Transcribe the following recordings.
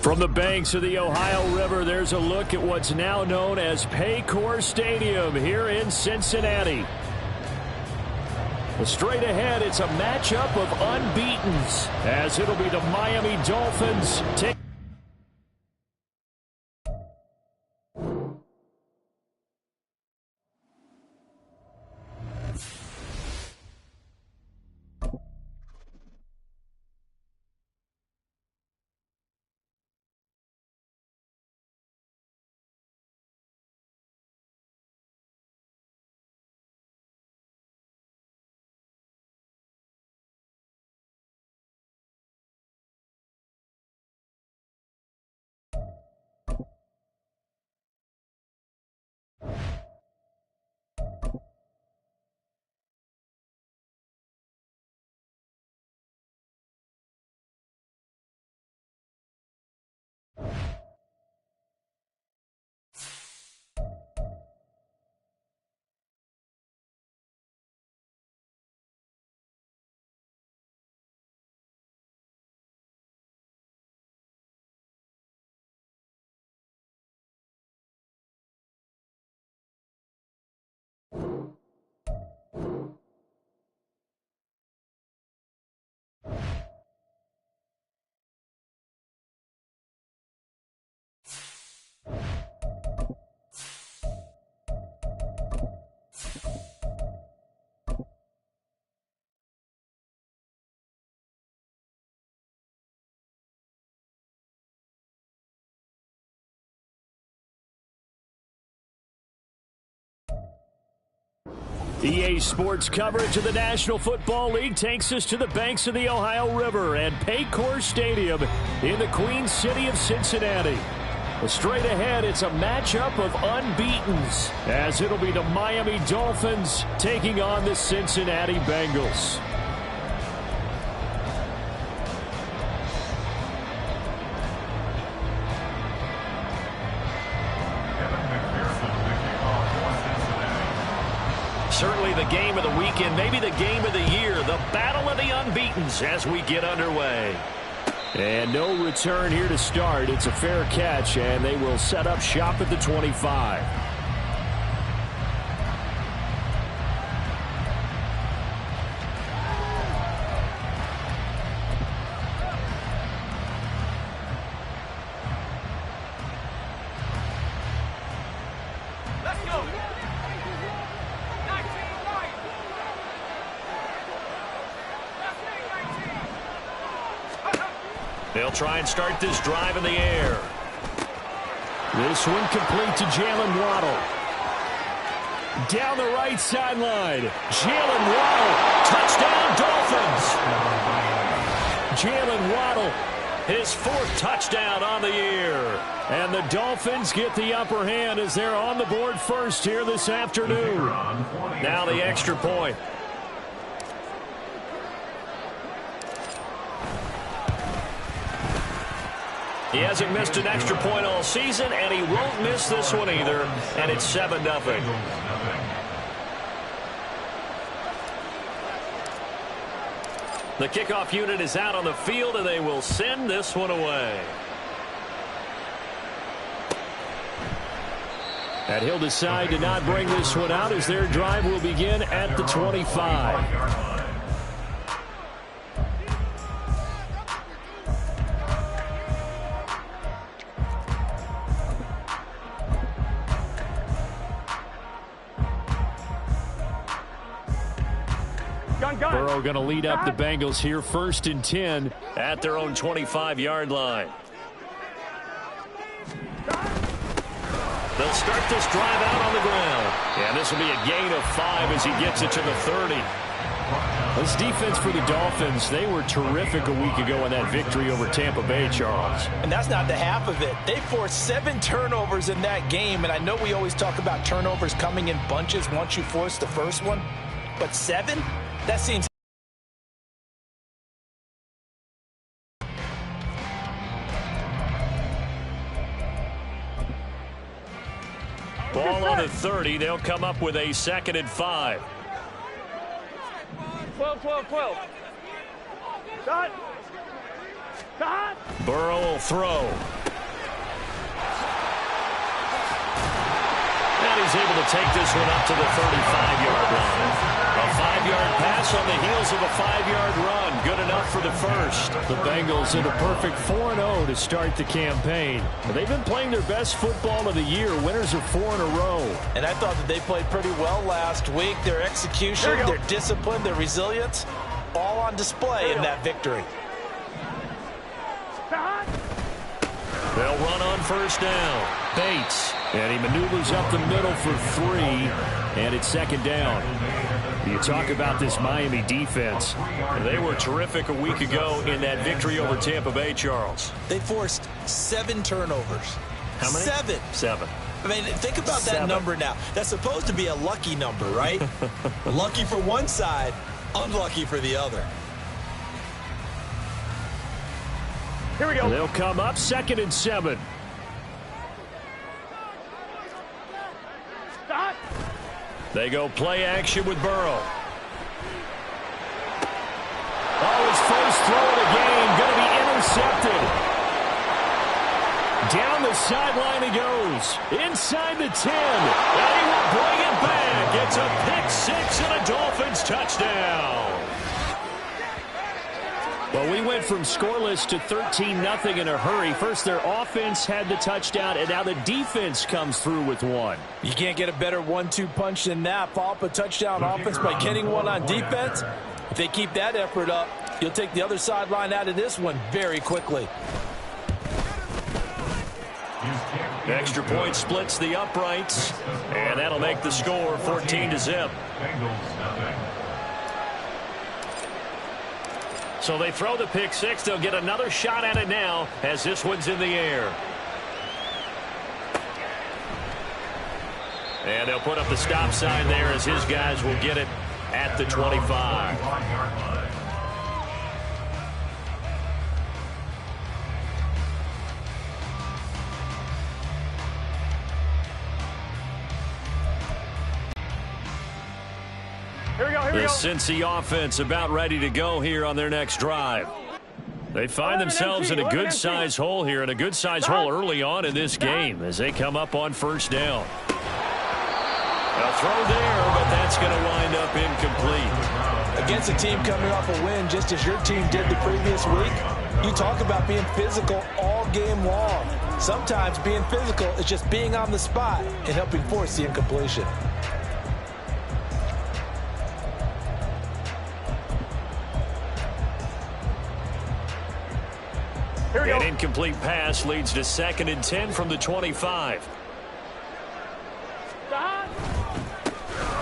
From the banks of the Ohio River, there's a look at what's now known as Paycor Stadium here in Cincinnati. Straight ahead, it's a matchup of unbeatens, as it'll be the Miami Dolphins take. EA Sports coverage of the National Football League takes us to the banks of the Ohio River and Paycor Stadium in the Queen City of Cincinnati. Straight ahead, it's a matchup of unbeatens, as it'll be the Miami Dolphins taking on the Cincinnati Bengals. Certainly the game of the weekend, maybe the game of the year, the battle of the unbeatens as we get underway. And no return here to start. It's a fair catch, and they will set up shop at the 25. They'll try and start this drive in the air. This one complete to Jalen Waddle. Down the right sideline. Jalen Waddle. Touchdown, Dolphins. Jalen Waddle, his fourth touchdown on the year. And the Dolphins get the upper hand as they're on the board first here this afternoon. Now the extra point. He hasn't missed an extra point all season, and he won't miss this one either, and it's 7-0. The kickoff unit is out on the field, and they will send this one away. And he'll decide to not bring this one out as their drive will begin at the 25. Burrow going to lead up the Bengals here, 1st and 10 at their own 25-yard line. They'll start this drive out on the ground. And this will be a gain of 5 as he gets it to the 30. This defense for the Dolphins, they were terrific a week ago in that victory over Tampa Bay, Charles. And that's not the half of it. They forced 7 turnovers in that game, and I know we always talk about turnovers coming in bunches once you force the first one, but 7? That seems... Ball on the 30. They'll come up with a 2nd and 5. 12. Shot. Burrow will throw. And he's able to take this one up to the 35-yard line. A 5-yard pass on the heels of a 5-yard run. Good enough for the first. The Bengals in a perfect 4-0 to start the campaign. They've been playing their best football of the year. Winners of 4 in a row. And I thought that they played pretty well last week. Their execution, their discipline, their resilience, all on display in that victory. They'll run on first down. Bates. And he maneuvers up the middle for 3. And it's second down. You talk about this Miami defense. They were terrific a week ago in that victory over Tampa Bay, Charles. They forced 7 turnovers. How many? 7. 7. I mean, think about that number now. That's supposed to be a lucky number, right? Lucky for one side, unlucky for the other. Here we go. They'll come up 2nd and 7. They go play action with Burrow. Oh, his first throw of the game going to be intercepted. Down the sideline he goes. Inside the 10. And he will bring it back. It's a pick 6 and a Dolphins touchdown. Well, we went from scoreless to 13-0 in a hurry. First, their offense had the touchdown, and now the defense comes through with one. You can't get a better 1-2 punch than that. Follow up a touchdown offense by getting one on defense. If they keep that effort up, you'll take the other sideline out of this one very quickly. Extra point splits the uprights, and that'll make the score 14-0. So they throw the pick 6. They'll get another shot at it now as this one's in the air. And they'll put up the stop sign there as his guys will get it at the 25. The Cincy offense about ready to go here on their next drive. They find themselves in a good-sized hole here, and a good-sized hole early on in this game as they come up on first down. A throw there, but that's going to wind up incomplete. Against a team coming off a win, just as your team did the previous week, you talk about being physical all game long. Sometimes being physical is just being on the spot and helping force the incompletion. An incomplete pass leads to 2nd and 10 from the 25.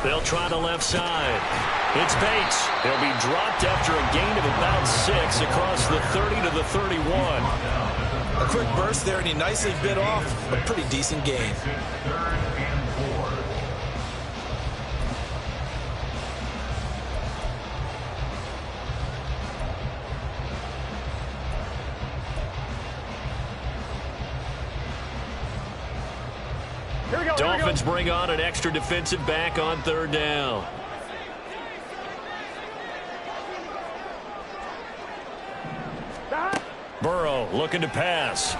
They'll try the left side. It's Bates. He'll be dropped after a gain of about 6 across the 30 to the 31. A quick burst there, and he nicely bit off a pretty decent gain. Dolphins bring on an extra defensive back on 3rd down. Burrow looking to pass.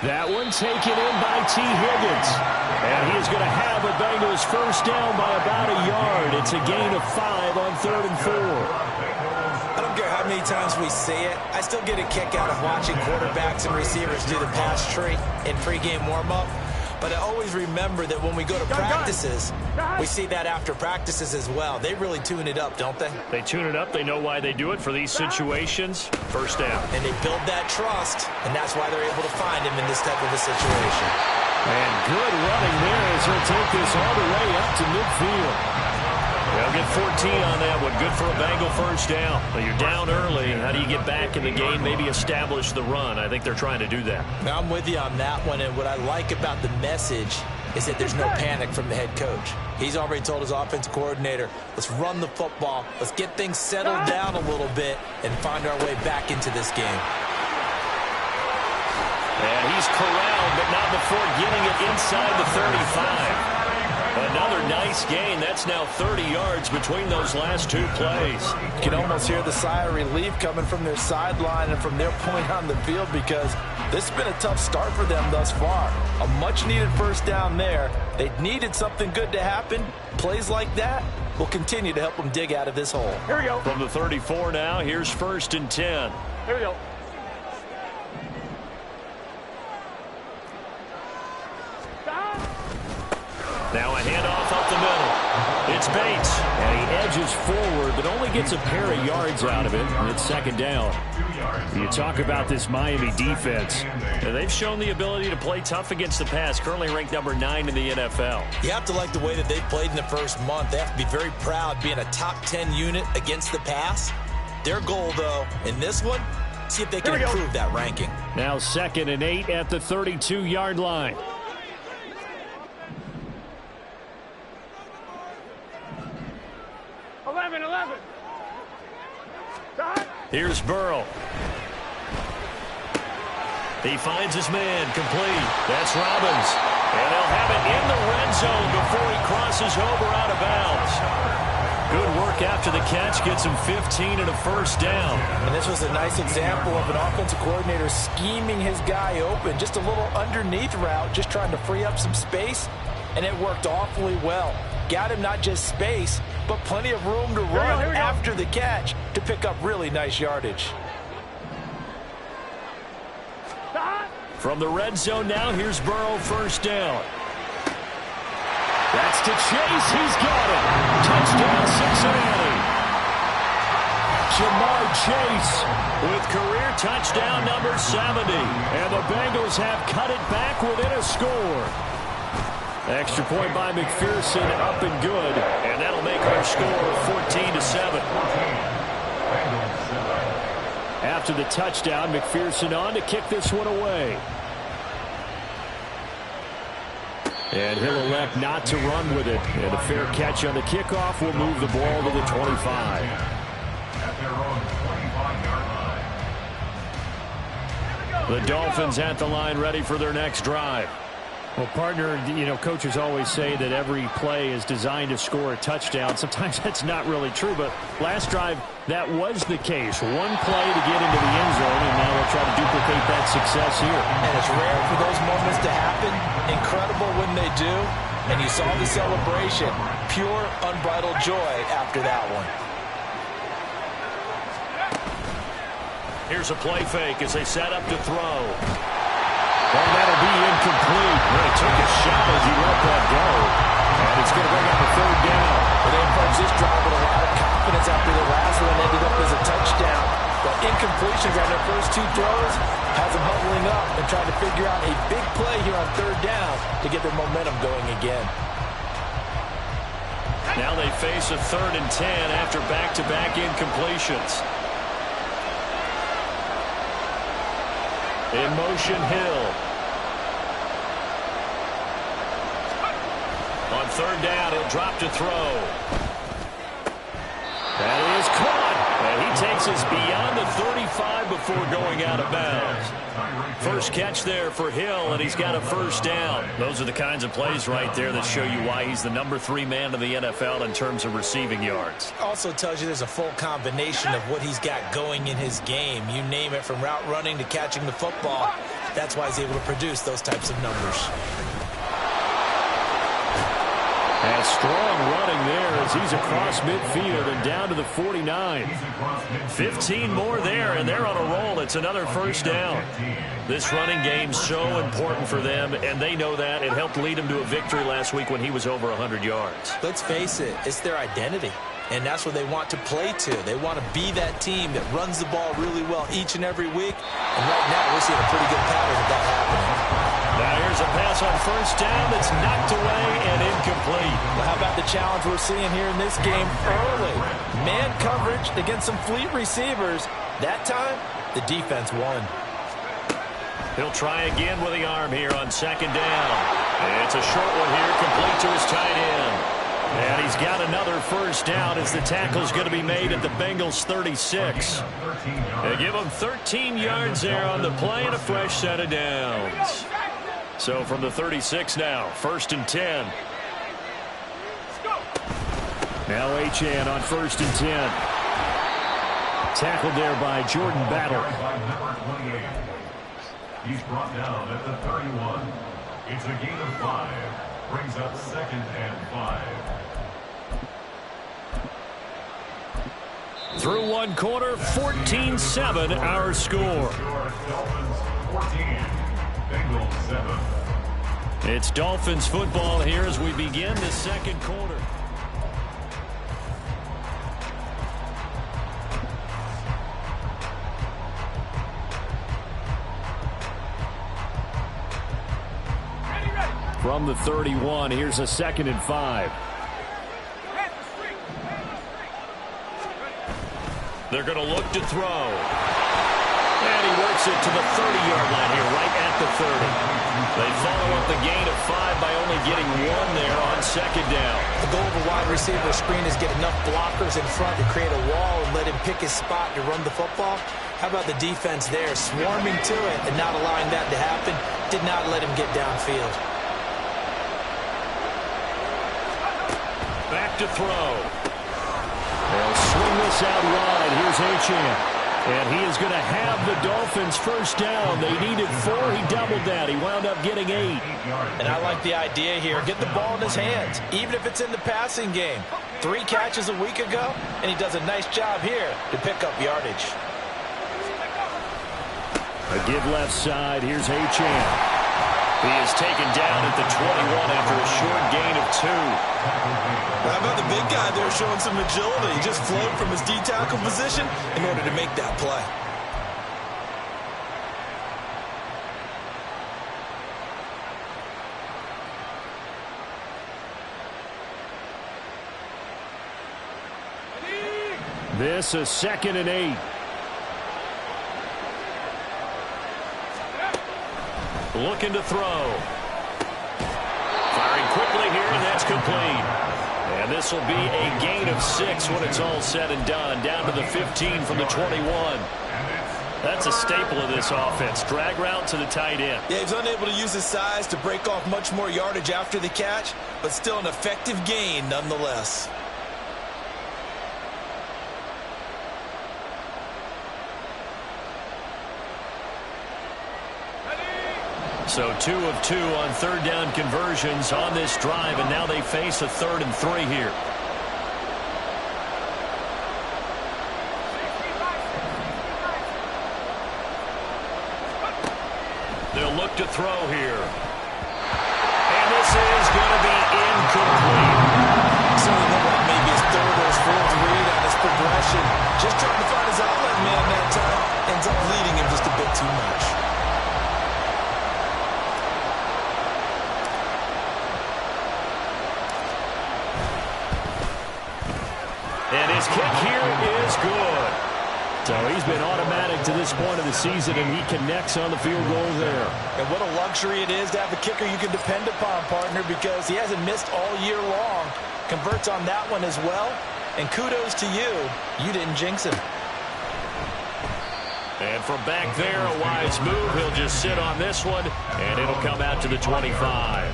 That one taken in by T. Higgins. And he is going to have a Bengals first down by about a yard. It's a gain of 5 on 3rd and 4. I don't care how many times we see it. I still get a kick out of watching quarterbacks and receivers do the pass tree in pregame warm-up. But I always remember that when we go to practices, we see that after practices as well. They really tune it up, don't they? They tune it up. They know why they do it for these situations. First down. And they build that trust, and that's why they're able to find him in this type of a situation. And good running there as he'll take this all the way up to midfield. They'll get 14 on that one. Good for a Bengal first down. But you're down early. How do you get back in the game? Maybe establish the run. I think they're trying to do that. Now, I'm with you on that one. And what I like about the message is that there's no panic from the head coach. He's already told his offensive coordinator, let's run the football. Let's get things settled down a little bit and find our way back into this game. And he's corralled, but not before getting it inside the 35. Another nice gain. That's now 30 yards between those last two plays. You can almost hear the sigh of relief coming from their sideline and from their point on the field, because this has been a tough start for them thus far. A much-needed first down there. They needed something good to happen. Plays like that will continue to help them dig out of this hole. Here we go. From the 34 now, here's 1st and 10. Here we go. Now a handoff up the middle. It's Bates. And he edges forward, but only gets a pair of yards out of it. And it's 2nd down. You talk about this Miami defense. They've shown the ability to play tough against the pass. Currently ranked number 9 in the NFL. You have to like the way that they played in the first month. They have to be very proud being a top 10 unit against the pass. Their goal, though, in this one, see if they can improve that ranking. Now 2nd and 8 at the 32-yard line. Here's Burrow. He finds his man, complete. That's Robbins. And they'll have it in the red zone before he crosses over out of bounds. Good work after the catch. Gets him 15 and a first down. And this was a nice example of an offensive coordinator scheming his guy open. Just a little underneath route, just trying to free up some space. And it worked awfully well. Got him not just space, but plenty of room to run after the catch to pick up really nice yardage. From the red zone now, here's Burrow, first down. That's to Chase. He's got it. Touchdown, Cincinnati. Jamar Chase with career touchdown number 70. And the Bengals have cut it back within a score. Extra point by McPherson, up and good. And that'll make our score 14-7. After the touchdown, McPherson on to kick this one away. And he'll elect not to run with it. And a fair catch on the kickoff will move the ball to the 25. The Dolphins at the line, ready for their next drive. Well, partner, coaches always say that every play is designed to score a touchdown. Sometimes that's not really true, but last drive, that was the case. One play to get into the end zone, and now they'll try to duplicate that success here. And it's rare for those moments to happen. Incredible when they do. And you saw the celebration. Pure, unbridled joy after that one. Here's a play fake as they set up to throw. And that'll be incomplete. He took a shot as he let that go. And it's going to bring up a 3rd down. But they approached this drive with a lot of confidence after the last one ended up as a touchdown. But incompletions on their first 2 throws has them huddling up and trying to figure out a big play here on 3rd down to get their momentum going again. Now they face a 3rd and 10 after back-to-back incompletions. In motion, Hill. On 3rd down, he'll drop to throw. That is caught. And he takes us beyond the 35 before going out of bounds. First catch there for Hill, and he's got a first down. Those are the kinds of plays right there that show you why he's the number 3 man in the NFL in terms of receiving yards. Also tells you there's a full combination of what he's got going in his game. You name it, from route running to catching the football. That's why he's able to produce those types of numbers. And strong running there as he's across midfield and down to the 49. 15 more there, and they're on a roll. It's another first down. This running game's so important for them, and they know that. It helped lead them to a victory last week when he was over 100 yards. Let's face it, it's their identity, and that's what they want to play to. They want to be that team that runs the ball really well each and every week, and right now we're seeing a pretty good pattern of that happening. Now here's a pass on first down that's knocked away and incomplete. Well, how about the challenge we're seeing here in this game early? Man coverage against some fleet receivers. That time, the defense won. He'll try again with the arm here on 2nd down. It's a short one here, complete to his tight end. And he's got another first down as the tackle's going to be made at the Bengals' 36. They give him 13 yards there on the play and a fresh set of downs. So from the 36 now, 1st and 10. Now Achane on 1st and 10. Tackled there by Jordan Battle. He's brought down at the 31. It's a gain of 5. Brings up 2nd and 5. Through one quarter, 14-7 our score. Dolphins 14, Bengals 7. It's Dolphins football here as we begin the second quarter. From the 31, here's a 2nd and 5. They're going to look to throw. And he works it to the 30-yard line here, right at the 30. They follow up the gain of 5 by only getting 1 there on 2nd down. The goal of a wide receiver screen is get enough blockers in front to create a wall and let him pick his spot to run the football. How about the defense there, swarming to it and not allowing that to happen? Did not let him get downfield. Back to throw. They'll swing this out wide. Here's Achane. And he is going to have the Dolphins first down. They needed 4. He doubled that. He wound up getting 8. And I like the idea here. Get the ball in his hands, even if it's in the passing game. 3 catches a week ago, and he does a nice job here to pick up yardage. A give left side. Here's Achane. He is taken down at the 21 after a short gain of 2. How about the big guy there showing some agility? He just flowed from his D-tackle position in order to make that play. This is 2nd and 8. Looking to throw. Firing quickly here, and that's complete. And this will be a gain of 6 when it's all said and done. Down to the 15 from the 21. That's a staple of this offense. Drag route to the tight end. Yeah, he's unable to use his size to break off much more yardage after the catch, but still an effective gain nonetheless. So 2 of 2 on 3rd down conversions on this drive, and now they face a 3rd and 3 here. They'll look to throw here. And this is going to be incomplete. So maybe his 3rd or his 4th read on his progression. Just trying to find his outlet man that time. Ends up leading him just a bit too much. And his kick here is good. So he's been automatic to this point of the season, and he connects on the field goal there. And what a luxury it is to have a kicker you can depend upon, partner, because he hasn't missed all year long. Converts on that one as well. And kudos to you. You didn't jinx him. And from back there, a wise move. He'll just sit on this one, and it'll come out to the 25.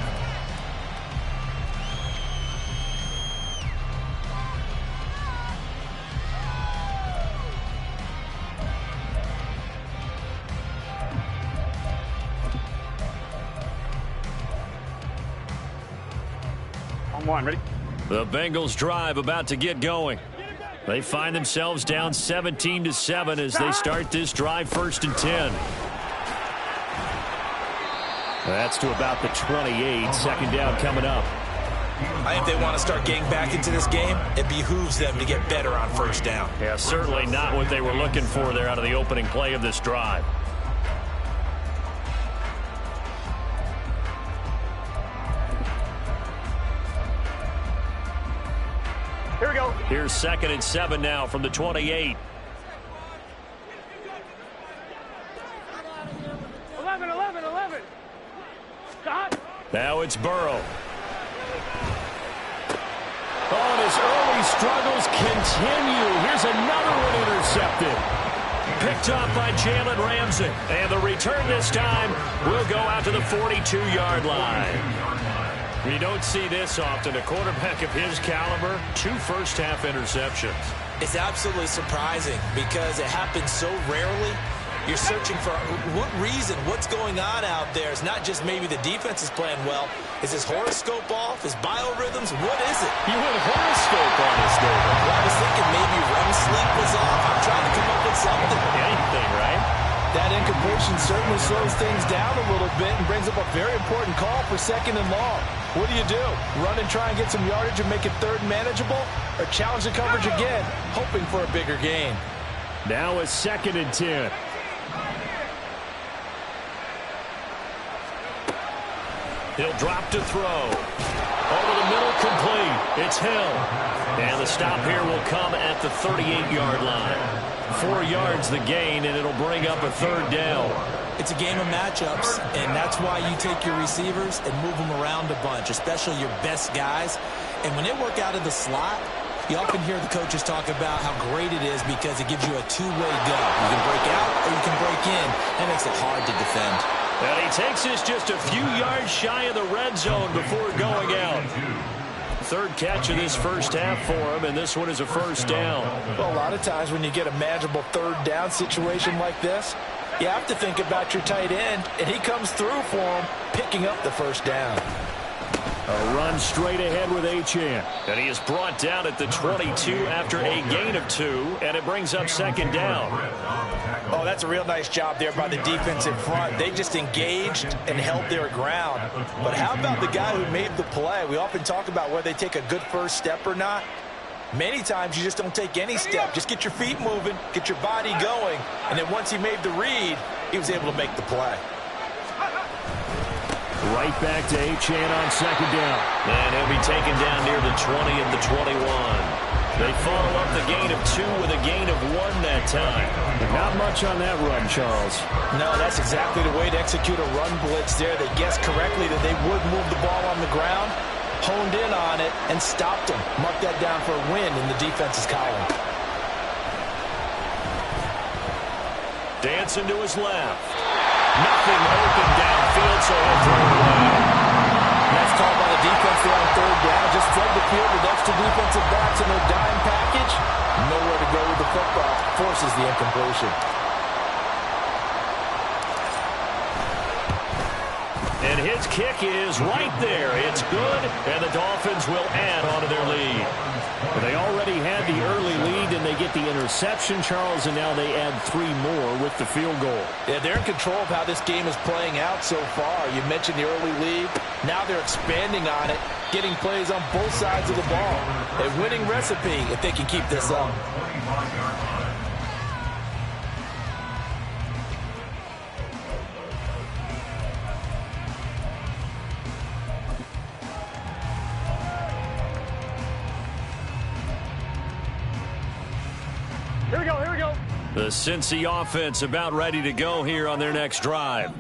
One, ready? The Bengals drive about to get going. They find themselves down 17-7 as they start this drive 1st and 10. That's to about the 28. 2nd down coming up. I think they want to start getting back into this game. It behooves them to get better on 1st down. Yeah, certainly not what they were looking for there out of the opening play of this drive. Here we go. Here's 2nd and 7 now from the 28. 11. Stop. Now it's Burrow. Oh, and his early struggles continue. Here's another one intercepted. Picked off by Jalen Ramsey. And the return this time will go out to the 42-yard line. You don't see this often. A quarterback of his caliber, 2 first-half interceptions. It's absolutely surprising because it happens so rarely. You're searching for what reason, what's going on out there. It's not just maybe the defense is playing well. Is his horoscope off? His biorhythms? What is it? You went horoscope on us, David. Well, I was thinking maybe REM sleep was off. I'm trying to come up with something. Anything, right? That incompletion certainly slows things down a little bit and brings up a very important call for 2nd and long. What do? Run and try and get some yardage and make it 3rd manageable? Or challenge the coverage again, hoping for a bigger gain? Now a 2nd and 10. He'll drop to throw. Over the middle, complete. It's Hill. And the stop here will come at the 38-yard line. 4 yards the gain, and it'll bring up a 3rd down. It's a game of matchups, and that's why you take your receivers and move them around a bunch, especially your best guys. And when they work out of the slot, you often hear the coaches talk about how great it is because it gives you a two-way go. You can break out or you can break in. That makes it hard to defend. And he takes this just a few yards shy of the red zone before going out. 3rd catch of this first half for him, and this one is a 1st down. Well, a lot of times when you get a manageable 3rd down situation like this, you have to think about your tight end, and he comes through for him, picking up the 1st down. A run straight ahead with Achane. And he is brought down at the 22 after a gain of 2, and it brings up 2nd down. Oh, that's a real nice job there by the defense in front. They just engaged and held their ground. But how about the guy who made the play? We often talk about whether they take a good first step or not. Many times you just don't take any step. Just get your feet moving, get your body going, and then once he made the read, he was able to make the play. Right back to Achane on 2nd down. And he'll be taken down near the 20 at the 21. They follow up the gain of 2 with a gain of 1 that time. Not much on that run, Charles. No, that's exactly the way to execute a run blitz there. They guessed correctly that they would move the ball on the ground, honed in on it, and stopped them. Mark that down for a win in the defense's column. Dancing to his left. Nothing open downfield, so he'll throw it away. That's called by the defense there on 3rd down. Just flood the field with extra defensive backs in their dime package. Nowhere to go with the football. Forces the incompletion. And his kick is right there. It's good, and the Dolphins will add on to their lead. They already had the early lead, and they get the interception, Charles, and now they add 3 more with the field goal. Yeah, they're in control of how this game is playing out so far. You mentioned the early lead. Now they're expanding on it, getting plays on both sides of the ball. A winning recipe if they can keep this up. Here we go. The Cincy offense about ready to go here on their next drive.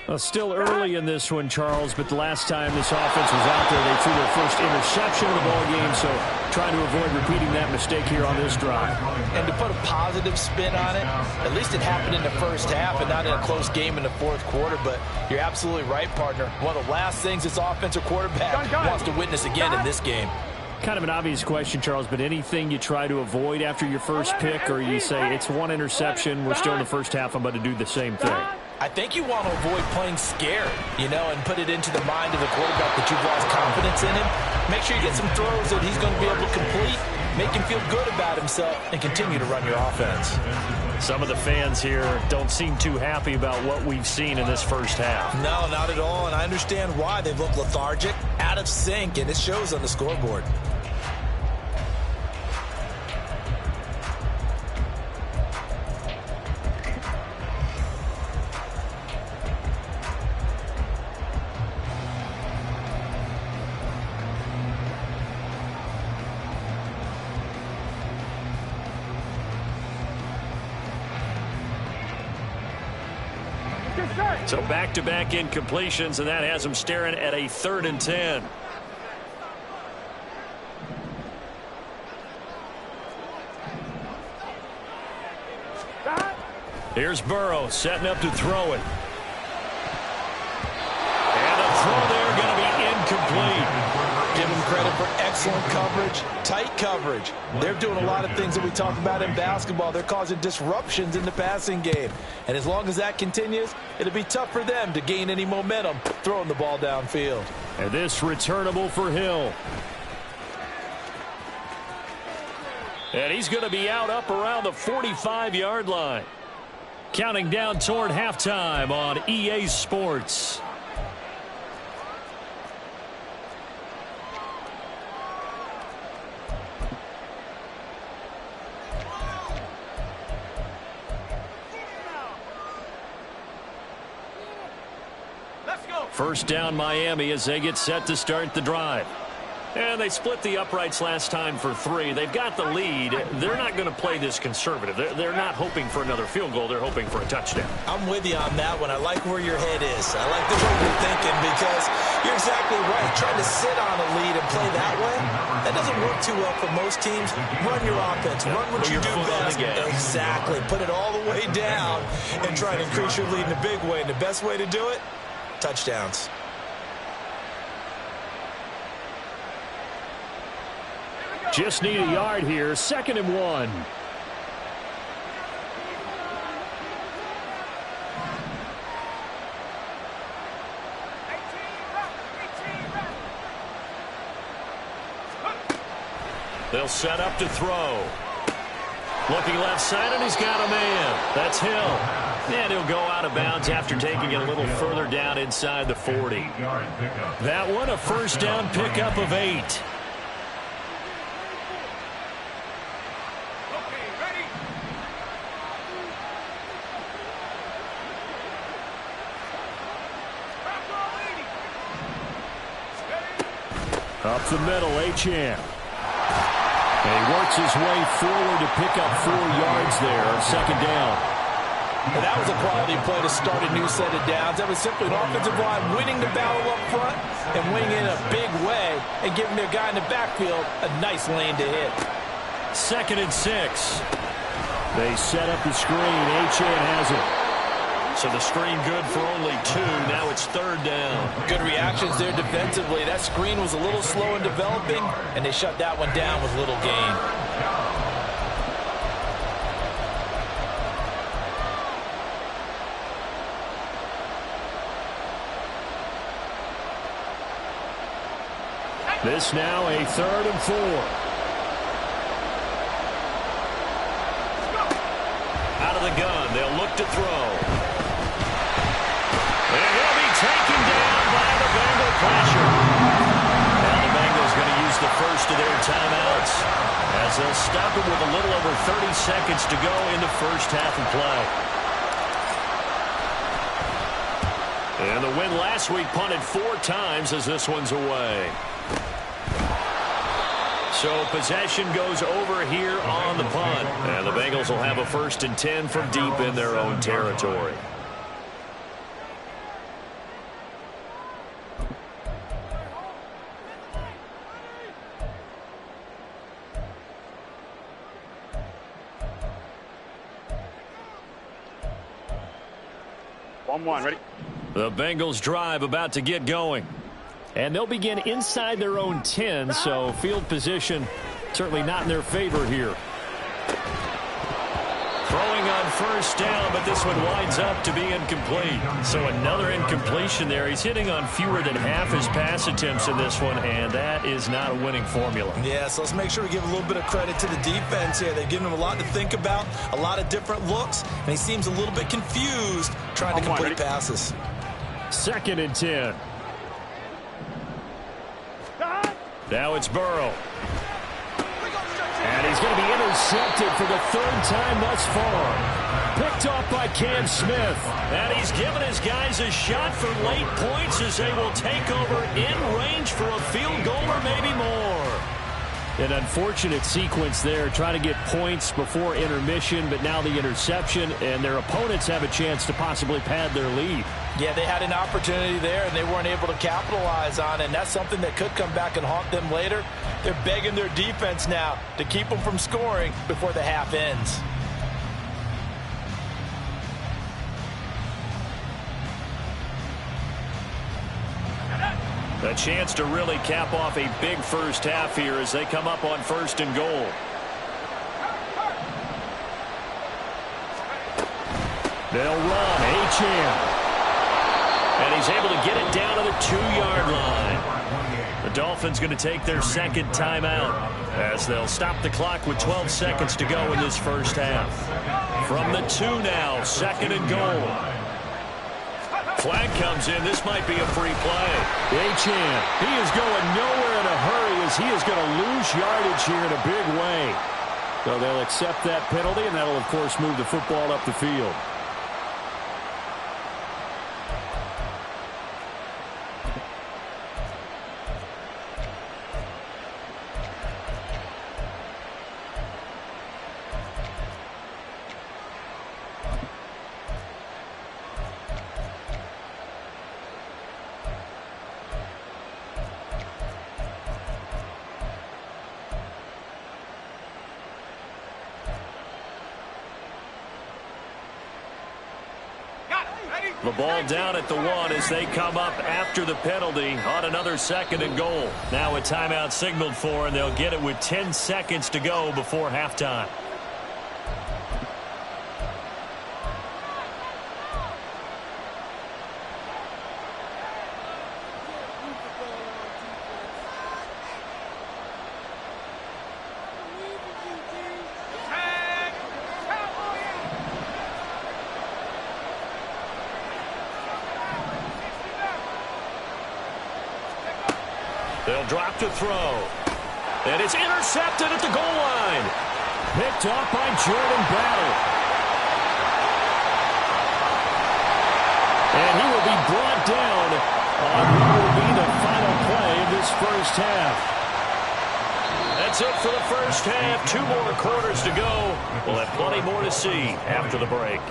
Well, still early in this one, Charles, but the last time this offense was out there, they threw their first interception of the ball game, so trying to avoid repeating that mistake here on this drive. And to put a positive spin on it, at least it happened in the first half and not in a close game in the 4th quarter, but you're absolutely right, partner. One of the last things this offensive quarterback wants to witness again in this game. Kind of an obvious question, Charles, but anything you try to avoid after your first pick, or you say it's 1 interception, we're still in the first half, I'm about to do the same thing? I think you want to avoid playing scared, and put it into the mind of the quarterback that you've lost confidence in him. Make sure you get some throws that he's going to be able to complete, make him feel good about himself, and continue to run your offense. Some of the fans here don't seem too happy about what we've seen in this first half. No, not at all, and I understand why. They've looked lethargic, out of sync, and it shows on the scoreboard. So back-to-back incompletions, and that has them staring at a 3rd and 10. Here's Burrow setting up to throw it. And the throw there going to be incomplete. Give them credit for excellent coverage, tight coverage. They're doing a lot of things that we talk about in basketball. They're causing disruptions in the passing game. And as long as that continues, it'll be tough for them to gain any momentum throwing the ball downfield. And this returnable for Hill. And he's going to be out up around the 45-yard line. Counting down toward halftime on EA Sports. First down Miami as they get set to start the drive. And they split the uprights last time for 3. They've got the lead. They're not going to play this conservative. They're not hoping for another field goal. They're hoping for a touchdown. I'm with you on that one. I like where your head is. I like the way you're thinking because you're exactly right. Trying to sit on a lead and play that way, that doesn't work too well for most teams. Run your offense. Run what you do best. Exactly. Put it all the way down and try to increase your lead in a big way. And the best way to do it, touchdowns. Just need a yard here. 2nd and 1. They'll set up to throw. Looking left side, and he's got a man. That's Hill. And he'll go out of bounds after taking it a little further down inside the 40. That one, a first down pickup of 8. Up the middle, Achane. And he works his way forward to pick up 4 yards there on 2nd down. And that was a quality play to start a new set of downs. That was simply an offensive line winning the battle up front and winning in a big way and giving their guy in the backfield a nice lane to hit. 2nd and 6. They set up the screen. Achane has it. So the screen good for only 2. Now it's 3rd down. Good reactions there defensively. That screen was a little slow in developing, and they shut that one down with little gain. This now a 3rd and 4. Out of the gun, they'll look to throw. And he'll be taken down by the Bengal pressure. Now the Bengals going to use the first of their timeouts as they'll stop it with a little over 30 seconds to go in the first half of play. And the win last week punted 4 times as this one's away. So possession goes over here on the punt. And the Bengals will have a 1st and 10 from deep in their own territory. Ready? The Bengals drive about to get going. And they'll begin inside their own 10, so field position certainly not in their favor here. Throwing on first down, but this one winds up to be incomplete. So another incompletion there. He's hitting on fewer than half his pass attempts in this one, and that is not a winning formula. Yeah, so let's make sure we give a little bit of credit to the defense here. They've given him a lot to think about, a lot of different looks, and he seems a little bit confused trying to complete passes. 2nd and 10. Now it's Burrow. And he's going to be intercepted for the 3rd time thus far. Picked off by Cam Smith. And he's given his guys a shot for late points as they will take over in range for a field goal or maybe more. An unfortunate sequence there, trying to get points before intermission, but now the interception, and their opponents have a chance to possibly pad their lead. Yeah, they had an opportunity there, and they weren't able to capitalize on it, and that's something that could come back and haunt them later. They're begging their defense now to keep them from scoring before the half ends. A chance to really cap off a big first half here as they come up on 1st and goal. They'll run. Achane. And he's able to get it down to the 2-yard line. The Dolphins going to take their second timeout as they'll stop the clock with 12 seconds to go in this first half. From the 2 now, 2nd and goal. Flag comes in. This might be a free play. Achane. He is going nowhere in a hurry as he is going to lose yardage here in a big way. So they'll accept that penalty, and that'll, of course, move the football up the field. The ball down at the 1 as they come up after the penalty on another 2nd and goal. Now a timeout signaled for, and they'll get it with 10 seconds to go before halftime. They'll drop to throw. And it's intercepted at the goal line. Picked up by Jordan Battle. And he will be brought down on what will be the final play of this first half. That's it for the first half. 2 more quarters to go. We'll have plenty more to see after the break.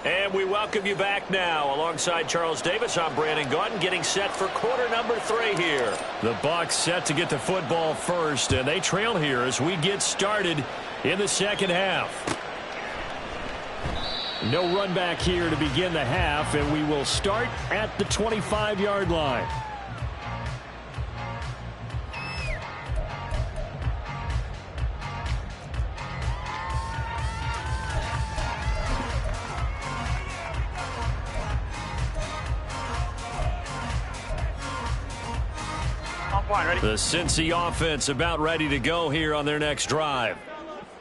And we welcome you back now. Alongside Charles Davis, I'm Brandon Gaudin, getting set for quarter number 3 here. The Bucs set to get the football first, and they trail here as we get started in the second half. No run back here to begin the half, and we will start at the 25-yard line. The Cincy offense about ready to go here on their next drive.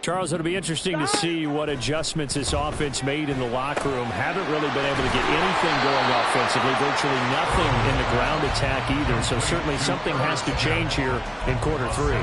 Charles, it'll be interesting to see what adjustments this offense made in the locker room. Haven't really been able to get anything going offensively, virtually nothing in the ground attack either. So certainly something has to change here in quarter 3.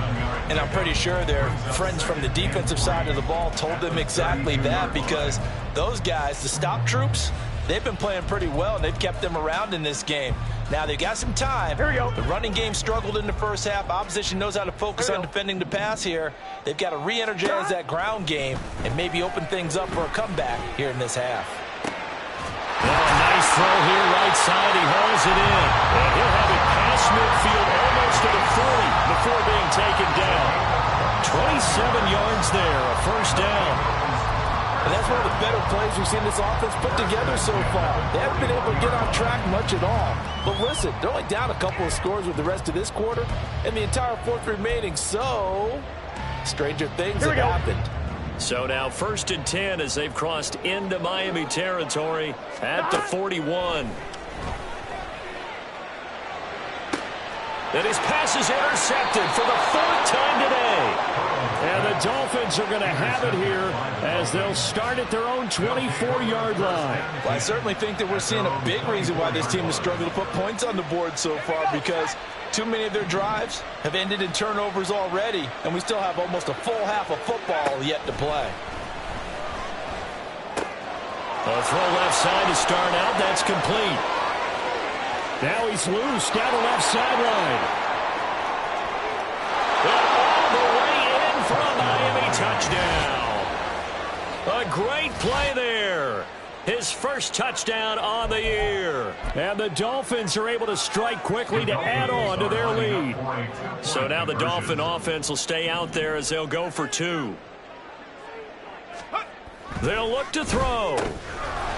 And I'm pretty sure their friends from the defensive side of the ball told them exactly that, because those guys, the stop troops, they've been playing pretty well, and they've kept them around in this game. Now, they've got some time. Here we go. The running game struggled in the first half. Opposition knows how to focus on defending the pass here. They've got to re-energize that ground game and maybe open things up for a comeback here in this half. Oh, a nice throw here, right side. He hauls it in. And he'll have it past midfield almost to the 40 before being taken down. 27 yards there, a first down. And that's one of the better plays we've seen this offense put together so far. They haven't been able to get on track much at all. But listen, they're only down a couple of scores with the rest of this quarter and the entire 4th remaining. So, stranger things have happened. So now 1st and 10 as they've crossed into Miami territory at the 41. And his pass is intercepted for the 4th time today. And the Dolphins are going to have it here as they'll start at their own 24-yard line. Well, I certainly think that we're seeing a big reason why this team has struggled to put points on the board so far, because too many of their drives have ended in turnovers already, and we still have almost a full half of football yet to play. A throw left side to start out. That's complete. Now he's loose down the left sideline. And all the way in for a Miami touchdown. A great play there. His first touchdown on the year. And the Dolphins are able to strike quickly to add on to their lead. So now the Dolphin offense will stay out there as they'll go for 2. They'll look to throw.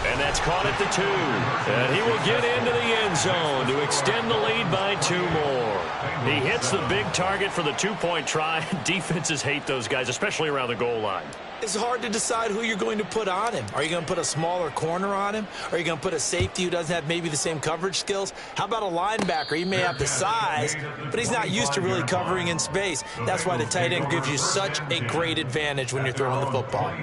And that's caught at the 2. And he will get into the end zone to extend the lead by 2 more. He hits the big target for the 2-point try. Defenses hate those guys, especially around the goal line. It's hard to decide who you're going to put on him. Are you going to put a smaller corner on him? Are you going to put a safety who doesn't have maybe the same coverage skills? How about a linebacker? He may have the size, but he's not used to really covering in space. That's why the tight end gives you such a great advantage when you're throwing the football.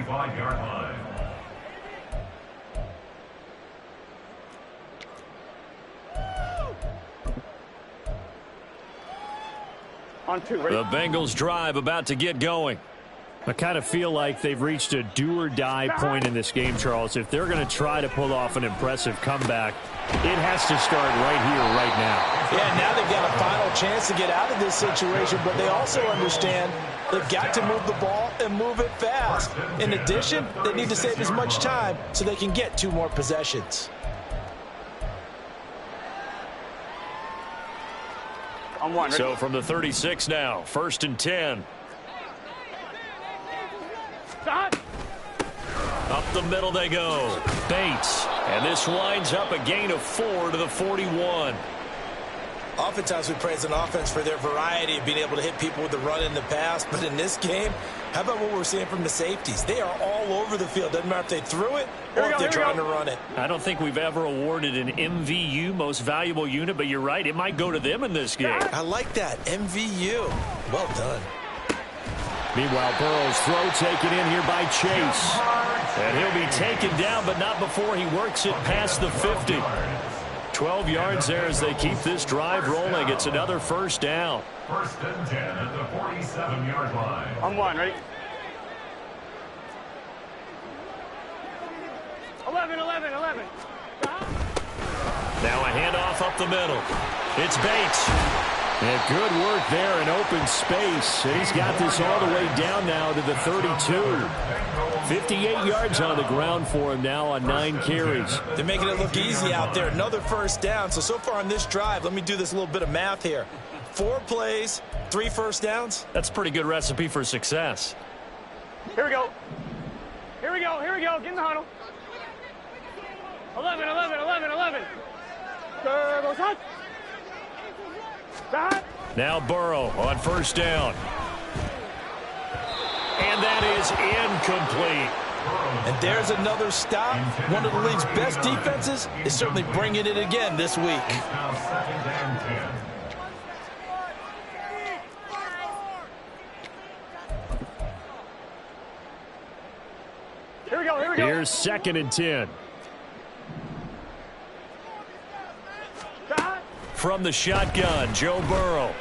On 2, ready? The Bengals drive about to get going. I kind of feel like they've reached a do-or-die point in this game, Charles. If they're going to try to pull off an impressive comeback, it has to start right here, right now. Yeah, now they've got a final chance to get out of this situation, but they also understand they've got to move the ball and move it fast. In addition, they need to save as much time so they can get 2 more possessions. On 1, ready? So from the 36 now, 1st and 10. Stop. Up the middle they go. Bates. And this winds up a gain of 4 to the 41. Oftentimes we praise an offense for their variety of being able to hit people with the run in the pass, but in this game, how about what we're seeing from the safeties? They are all over the field. Doesn't matter if they threw it or if they're trying to run it. I don't think we've ever awarded an MVU, most valuable unit, but you're right, it might go to them in this game. I like that, MVU. Well done. Meanwhile, Burrow's throw taken in here by Chase. And he'll be taken down, but not before he works it past the 50. 12 yards there as they keep this drive rolling. It's another 1st down. 1st and 10 at the 47-yard line. On 1, ready? 11. Now a handoff up the middle. It's Bates. And good work there in open space. And he's got this all the way down now to the 32. 58 yards on the ground for him now on 9 carries. They're making it look easy out there. Another 1st down. So far on this drive, let me do this little bit of math here. 4 plays, 3 1st downs. That's a pretty good recipe for success. Here we go. Get in the huddle. 11. Turbo touch. Stop. Now Burrow on 1st down. And that is incomplete. And there's another stop. One of the league's best defenses is certainly bringing it again this week. Now 2nd and 10. Here we go. Here's 2nd and 10. Stop. From the shotgun, Joe Burrow.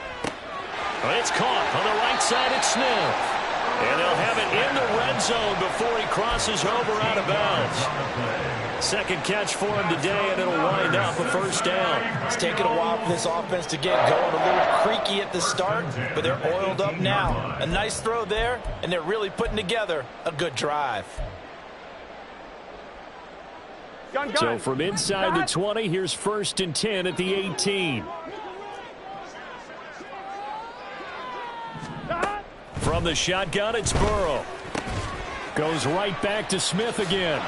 It's caught on the right side at Smith. And they'll have it in the red zone before he crosses over out of bounds. 2nd catch for him today, and it'll wind up a 1st down. It's taken a while for this offense to get going. A little creaky at the start, but they're oiled up now. A nice throw there, and they're really putting together a good drive. Gun. So from inside the 20, here's 1st and 10 at the 18. Stop. From the shotgun, it's Burrow. Goes right back to Smith again.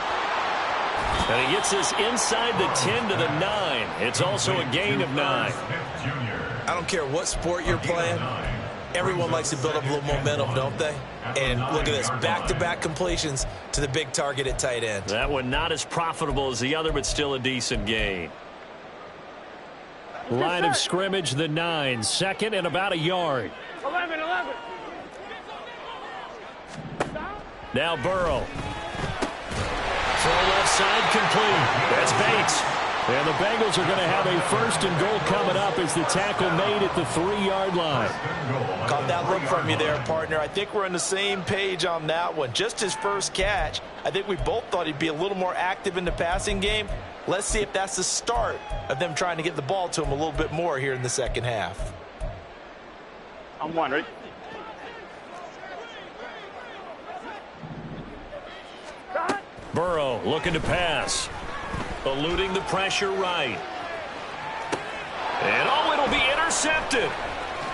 And he gets this inside the 10 to the 9. It's also a gain of 9. I don't care what sport you're playing. Everyone likes to build up a little momentum, don't they? And look at this, back-to-back completions to the big target at tight end. That one not as profitable as the other, but still a decent gain. Line of scrimmage, the 9. 2nd and about a yard. 11. Now Burrow. Throw left side complete. That's Bates. And the Bengals are going to have a 1st and goal coming up as the tackle made at the 3-yard line. Caught that look from you there, partner. I think we're on the same page on that one. Just his 1st catch. I think we both thought he'd be a little more active in the passing game. Let's see if that's the start of them trying to get the ball to him a little bit more here in the 2nd half. On 1, ready? Burrow looking to pass. Eluding the pressure right. And it'll be intercepted.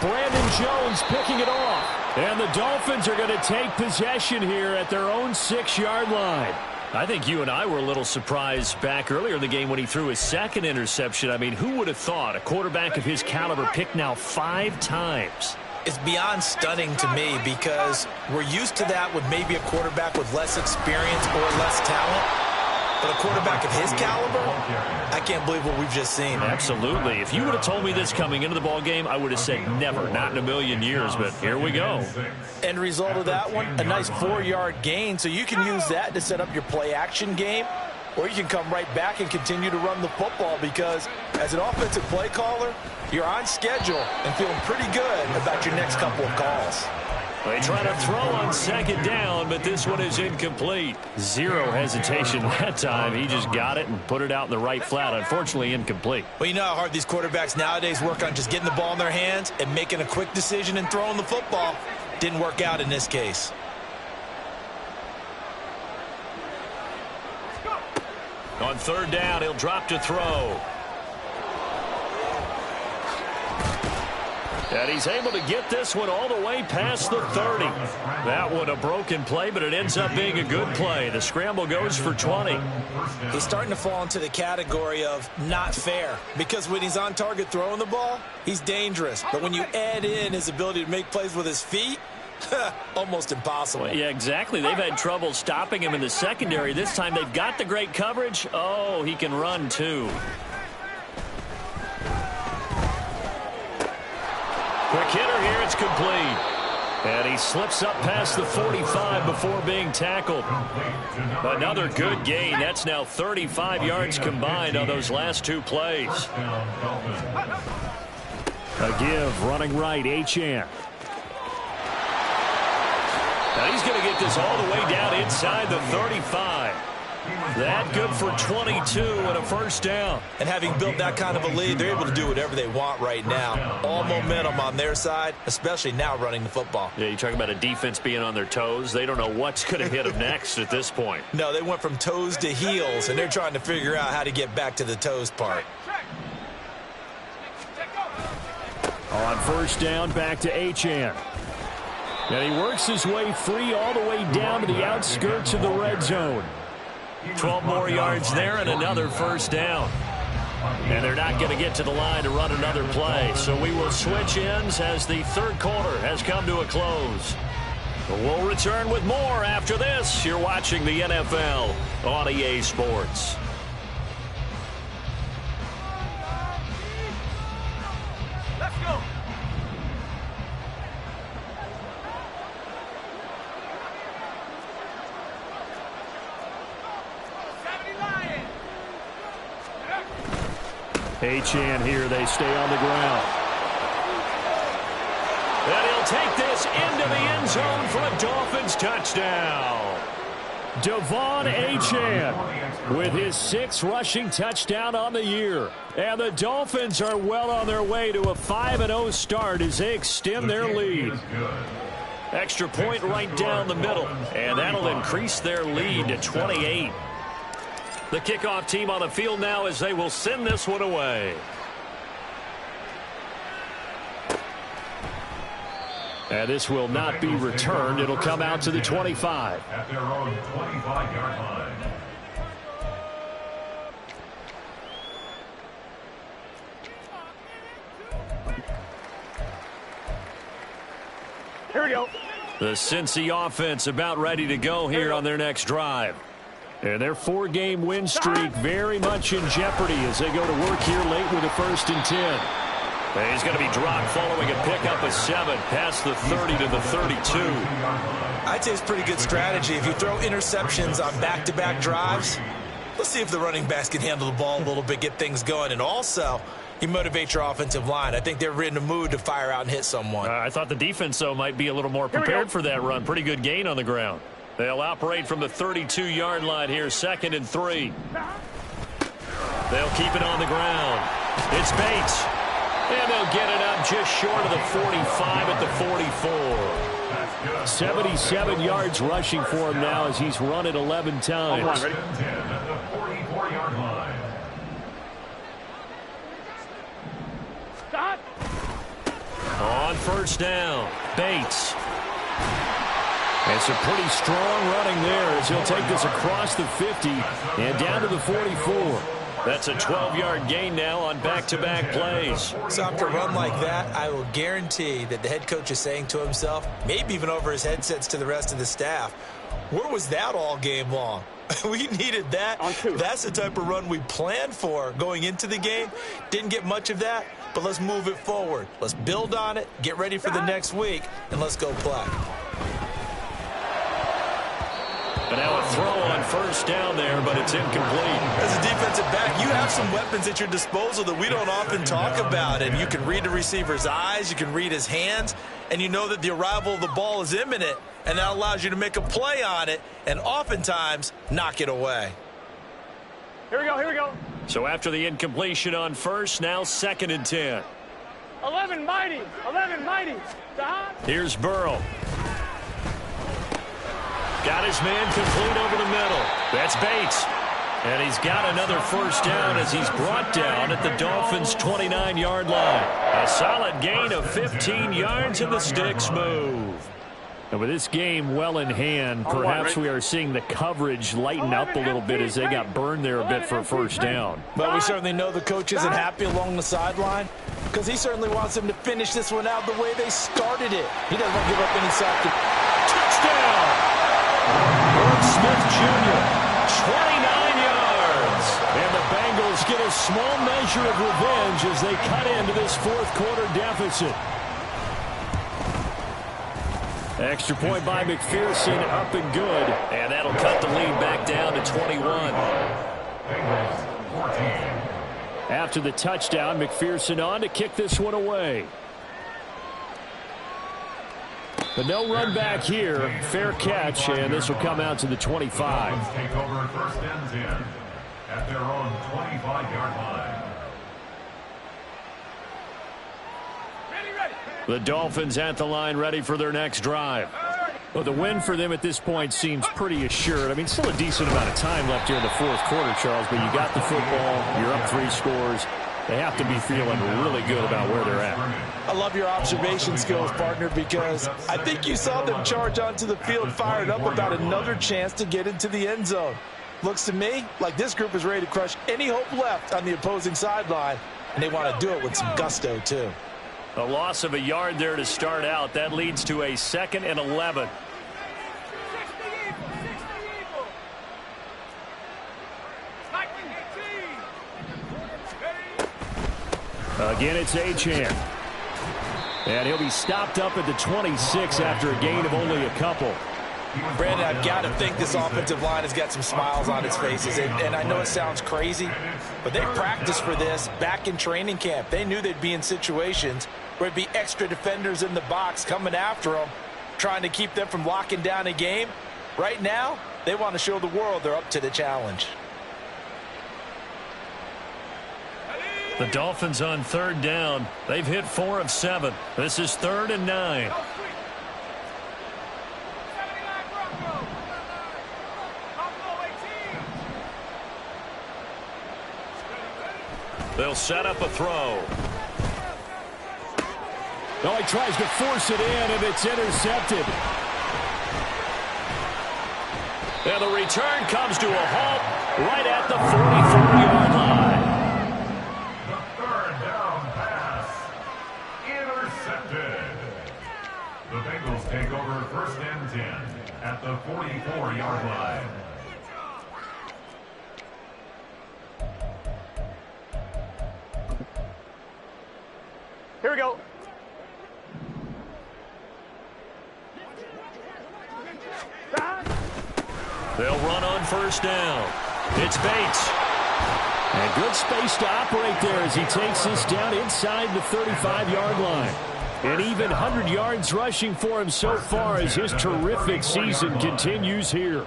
Brandon Jones picking it off. And the Dolphins are going to take possession here at their own 6-yard line. I think you and I were a little surprised back earlier in the game when he threw his second interception. I mean, who would have thought a quarterback of his caliber picked now 5 times? It's beyond stunning to me because we're used to that with maybe a quarterback with less experience or less talent. But a quarterback of his caliber, I can't believe what we've just seen. Absolutely. If you would have told me this coming into the ball game, I would have said never, not in a million years. But here we go. End result of that one, a nice 4-yard gain. So you can use that to set up your play-action game, or you can come right back and continue to run the football because as an offensive play caller, you're on schedule and feeling pretty good about your next couple of calls. They try to throw on second down, but this one is incomplete. Zero hesitation that time. He just got it and put it out in the right flat. Unfortunately, incomplete. Well, you know how hard these quarterbacks nowadays work on just getting the ball in their hands and making a quick decision and throwing the football. Didn't work out in this case. On third down, he'll drop to throw. And he's able to get this one all the way past the 30. That one a broken play, but it ends up being a good play. The scramble goes for 20. He's starting to fall into the category of not fair because when he's on target throwing the ball, he's dangerous. But when you add in his ability to make plays with his feet, almost impossible. Well, yeah, exactly. They've had trouble stopping him in the secondary. This time they've got the great coverage. Oh, he can run too. Quick hitter here, it's complete. And he slips up past the 45 before being tackled. Another good gain. That's now 35 yards combined on those last 2 plays. A give, running right, Achane. Now he's going to get this all the way down inside the 35. That good for 22 and a first down. And having built that kind of a lead, they're able to do whatever they want right now. All momentum on their side, especially now running the football. Yeah, you talk about a defense being on their toes. They don't know what's going to hit them next at this point. No, they went from toes to heels, and they're trying to figure out how to get back to the toes part. On first down, back to Achane. And he works his way free all the way down to the outskirts of the red zone. 12 more yards there and another first down. And they're not going to get to the line to run another play. So we will switch ends as the third quarter has come to a close. We'll return with more after this. You're watching the NFL on EA Sports. Let's go. Achane here, they stay on the ground. And he'll take this into the end zone for a Dolphins touchdown. Devon Achane with his 6th rushing touchdown on the year. And the Dolphins are well on their way to a 5-0 start as they extend their lead. Extra point right down the middle. And that'll increase their lead to 28. The kickoff team on the field now as they will send this one away. And this will not be returned. It'll come out to the 25. At their own 25-yard line. Here we go. The Cincy offense about ready to go here on their next drive. And their 4-game win streak very much in jeopardy as they go to work here late with a 1st and 10. And he's going to be dropped following a pickup of 7 past the 30 to the 32. I'd say it's pretty good strategy. If you throw interceptions on back-to-back drives, let's see if the running backs can handle the ball a little bit, get things going. And also, you motivate your offensive line. I think they're in the mood to fire out and hit someone. I thought the defense, though, might be a little more prepared for that run. Pretty good gain on the ground. They'll operate from the 32-yard line here, 2nd and 3. They'll keep it on the ground. It's Bates. And they'll get it up just short of the 45 at the 44. 77 yards rushing for him now as he's run it 11 times. At the 44-yard line. Stop. On first down, Bates. And some pretty strong running there as he'll take this across the 50 and down to the 44. That's a 12-yard gain now on back-to-back plays. So after a run like that, I will guarantee that the head coach is saying to himself, maybe even over his headsets to the rest of the staff, where was that all game long? We needed that. That's the type of run we planned for going into the game. Didn't get much of that, but let's move it forward. Let's build on it, get ready for the next week, and let's go play. And now a throw on first down there, but it's incomplete. As a defensive back, you have some weapons at your disposal that we don't often talk about. And you can read the receiver's eyes, you can read his hands, and you know that the arrival of the ball is imminent, and that allows you to make a play on it and oftentimes knock it away. Here we go, here we go. So after the incompletion on first, now 2nd and 10. 11 mighty, 11 mighty. Here's Burrow. Got his man complete over the middle. That's Bates. And he's got another first down as he's brought down at the Dolphins' 29-yard line. A solid gain of 15 yards and the sticks move. And with this game well in hand, perhaps we are seeing the coverage lighten up a little bit as they got burned there a bit for a first down. But we certainly know the coach isn't happy along the sideline because he certainly wants them to finish this one out the way they started it. He doesn't want to give up any sack. Touchdown! Irv Smith Jr., 29 yards. And the Bengals get a small measure of revenge as they cut into this fourth-quarter deficit. Extra point by McPherson, up and good. And that'll cut the lead back down to 21. After the touchdown, McPherson on to kick this one away. But no run back here. Fair catch, and this will come out to the 25. Take over 1st and 10 at their own 25-yard line. The Dolphins at the line ready for their next drive. Well, the win for them at this point seems pretty assured. I mean, still a decent amount of time left here in the fourth quarter, Charles, but you got the football, you're up 3 scores. They have to be feeling really good about where they're at. I love your observation skills, partner, because I think you saw them charge onto the field fired up about another chance to get into the end zone. Looks to me like this group is ready to crush any hope left on the opposing sideline, and they want to do it with some gusto, too. A loss of a yard there to start out. That leads to a 2nd and 11. Again, it's Achane. And he'll be stopped up at the 26 after a gain of only a couple. Brandon, I've got to think this offensive line has got some smiles on its faces. And I know it sounds crazy, but they practiced for this back in training camp. They knew they'd be in situations where there'd be extra defenders in the box coming after them, trying to keep them from locking down a game. Right now, they want to show the world they're up to the challenge. The Dolphins on 3rd down. They've hit 4 of 7. This is 3rd and 9. They'll set up a throw. Oh, he tries to force it in, and it's intercepted. And the return comes to a halt right at the 44-yard line. The 3rd down pass intercepted. The Bengals take over 1st and 10 at the 44-yard line. Here we go. They'll run on 1st down. It's Bates. And good space to operate there as he takes this down inside the 35-yard line. And even 100 yards rushing for him so far as his terrific season continues here.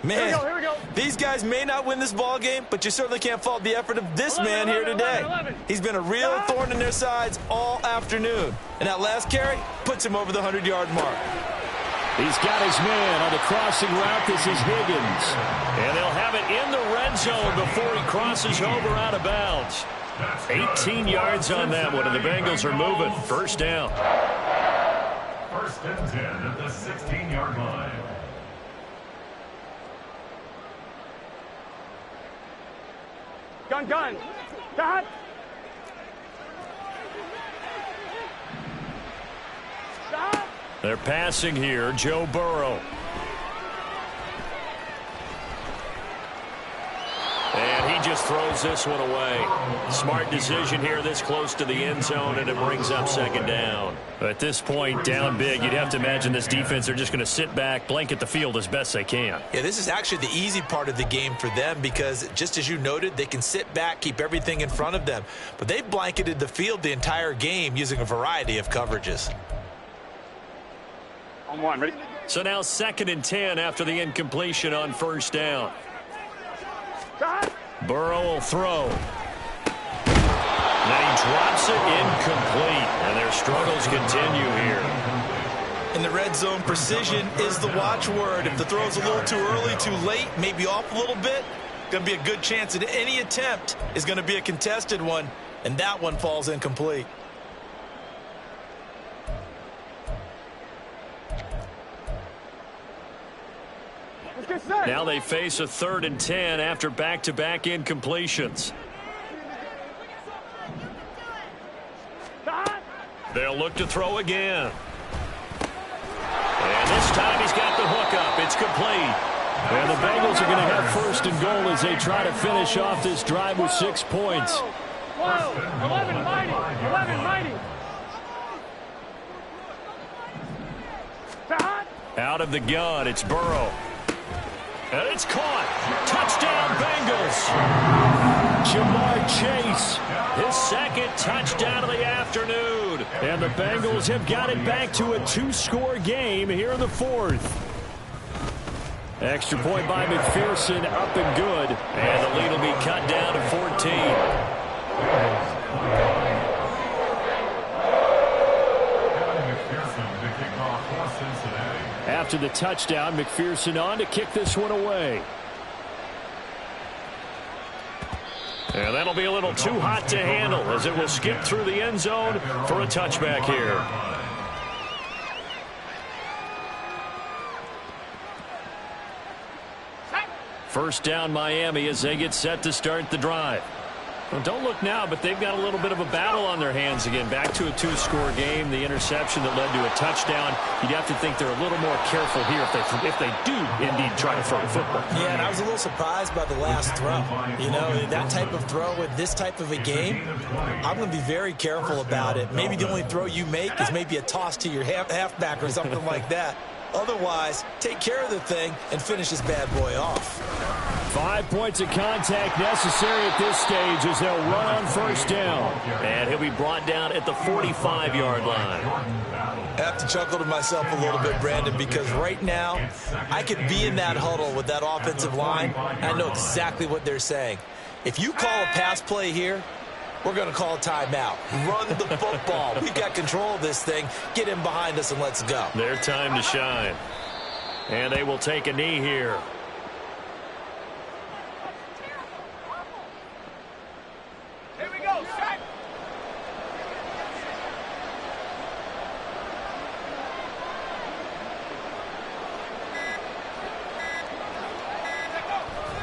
Man, here we go. These guys may not win this ball game, but you certainly can't fault the effort of this man here today. He's been a real thorn in their sides all afternoon. And that last carry puts him over the 100-yard mark. He's got his man on the crossing route. This is Higgins. And they'll have it in the red zone before he crosses over out of bounds. 18 yards on that one, and the Bengals are moving. 1st down. 1st and and 10 at the 16-yard line. Gun. Got. They're passing here, Joe Burrow. And he just throws this one away. Smart decision here this close to the end zone, and it brings up second down. At this point, down big, you'd have to imagine this defense are just going to sit back, blanket the field as best they can. Yeah, this is actually the easy part of the game for them because, just as you noted, they can sit back, keep everything in front of them. But they've blanketed the field the entire game using a variety of coverages. On one, ready? So now 2nd and 10 after the incompletion on first down. Burrow will throw. Then he drops it incomplete, and their struggles continue here. In the red zone, precision is the watchword. If the throw's a little too early, too late, maybe off a little bit, going to be a good chance that any attempt is going to be a contested one, and that one falls incomplete. Now they face a 3rd and 10 after back-to-back incompletions. They'll look to throw again. And this time he's got the hookup. It's complete. And the Bengals are going to have 1st and goal as they try to finish off this drive with 6 points. 12, 11 mighty. Out of the gun, it's Burrow. And it's caught. Touchdown, Bengals. Jamar Chase, his 2nd touchdown of the afternoon. And the Bengals have got it back to a 2-score game here in the 4th. Extra point by McPherson, up and good. And the lead will be cut down to 14. After the touchdown, McPherson on to kick this one away. And that'll be a little too hot to handle as it will skip through the end zone for a touchback here. First down, Miami, as they get set to start the drive. Well, don't look now, but they've got a little bit of a battle on their hands again. Back to a 2-score game. The interception that led to a touchdown. You'd have to think they're a little more careful here if they do indeed try to throw the football. Yeah, and I was a little surprised by the last throw. You know, that type of throw with this type of a game, I'm going to be very careful about it. Maybe the only throw you make is maybe a toss to your halfback or something like that. Otherwise, take care of the thing and finish this bad boy off. 5 points of contact necessary at this stage as they'll run on first down. And he'll be brought down at the 45-yard line. I have to chuckle to myself a little bit, Brandon, because right now I could be in that huddle with that offensive line. I know exactly what they're saying. If you call a pass play here, we're going to call a timeout. Run the football. We've got control of this thing. Get in behind us and let's go. Their time to shine. And they will take a knee here. Here we go, set.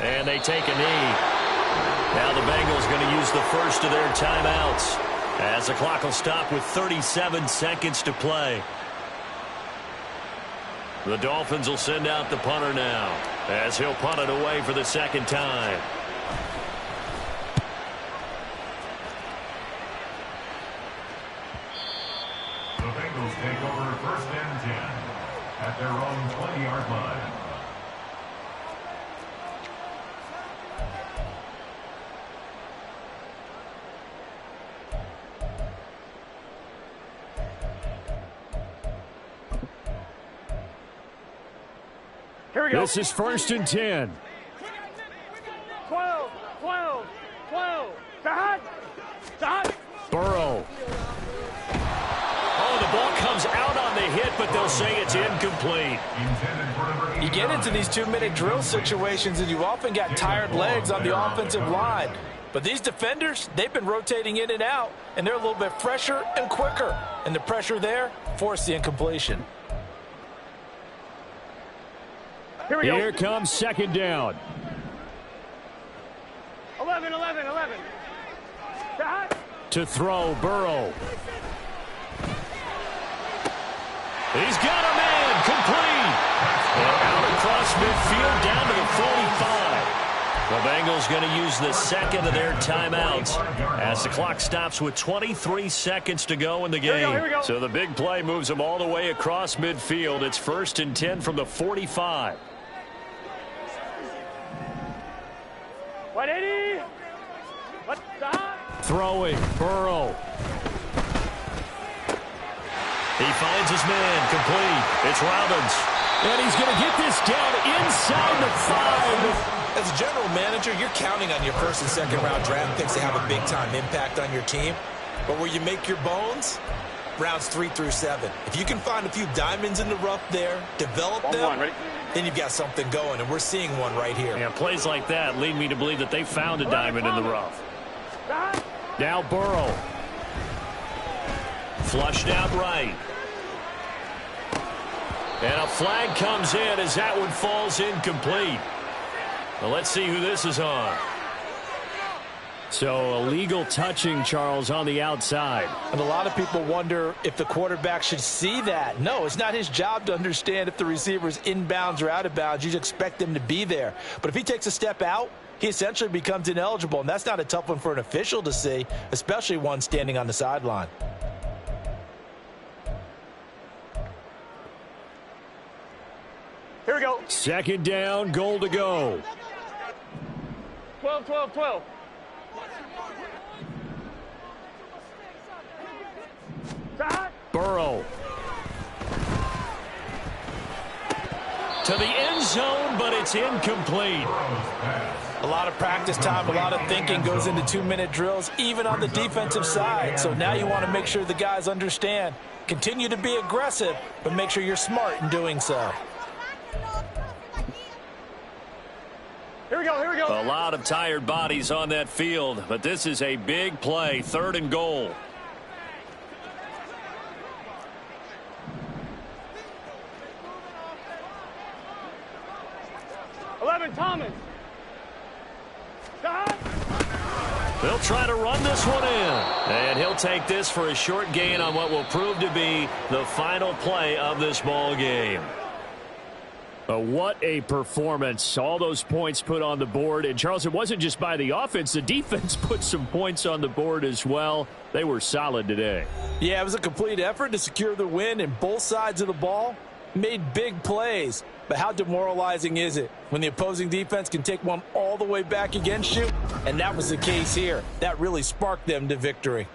And they take a knee. Now the Bengals going to use the first of their timeouts as the clock will stop with 37 seconds to play. The Dolphins will send out the punter now as he'll punt it away for the 2nd time. The Bengals take over 1st and 10 at their own 20-yard line. Here we go. This is 1st and 10. 12. Dot. Burrow. Oh, the ball comes out on the hit, but they'll say it's incomplete. You get into these 2-minute drill situations, and you've often got tired legs on the offensive line. But these defenders, they've been rotating in and out, and they're a little bit fresher and quicker. And the pressure there forced the incompletion. Here we go. Here comes second down. 11. To throw, Burrow. He's got a man, complete. And out across midfield, down to the 45. The Bengals going to use the second of their timeouts as the clock stops with 23 seconds to go in the game. Here we go. So the big play moves them all the way across midfield. It's 1st and 10 from the 45. 180. What's that? Throwing, Burrow. He finds his man, complete. It's Robbins. And he's going to get this down inside the 5. As a general manager, you're counting on your first and second round draft picks to have a big-time impact on your team. But where you make your bones, rounds 3 through 7. If you can find a few diamonds in the rough there, develop them, then you've got something going, and we're seeing one right here. Yeah, plays like that lead me to believe that they found a diamond in the rough. Now Burrow. Flushed out right. And a flag comes in as that one falls incomplete. Well, let's see who this is on. So illegal touching, Charles, on the outside. And a lot of people wonder if the quarterback should see that. No, it's not his job to understand if the receiver's inbounds or out of bounds. You expect him to be there. But if he takes a step out, he essentially becomes ineligible. And that's not a tough one for an official to see, especially one standing on the sideline. Here we go. Second down, goal to go. 12. Burrow. To the end zone, but it's incomplete. A lot of practice time, a lot of thinking goes into 2-minute drills, even on the defensive side. So now you want to make sure the guys understand. Continue to be aggressive, but make sure you're smart in doing so. Here we go. A lot of tired bodies on that field, but this is a big play, 3rd and goal. Thomas. They'll try to run this one in. And he'll take this for a short gain on what will prove to be the final play of this ball game. But what a performance. All those points put on the board. And, Charles, it wasn't just by the offense. The defense put some points on the board as well. They were solid today. Yeah, it was a complete effort to secure the win, and both sides of the ball made big plays. But how demoralizing is it when the opposing defense can take one all the way back against you? And that was the case here. That really sparked them to victory.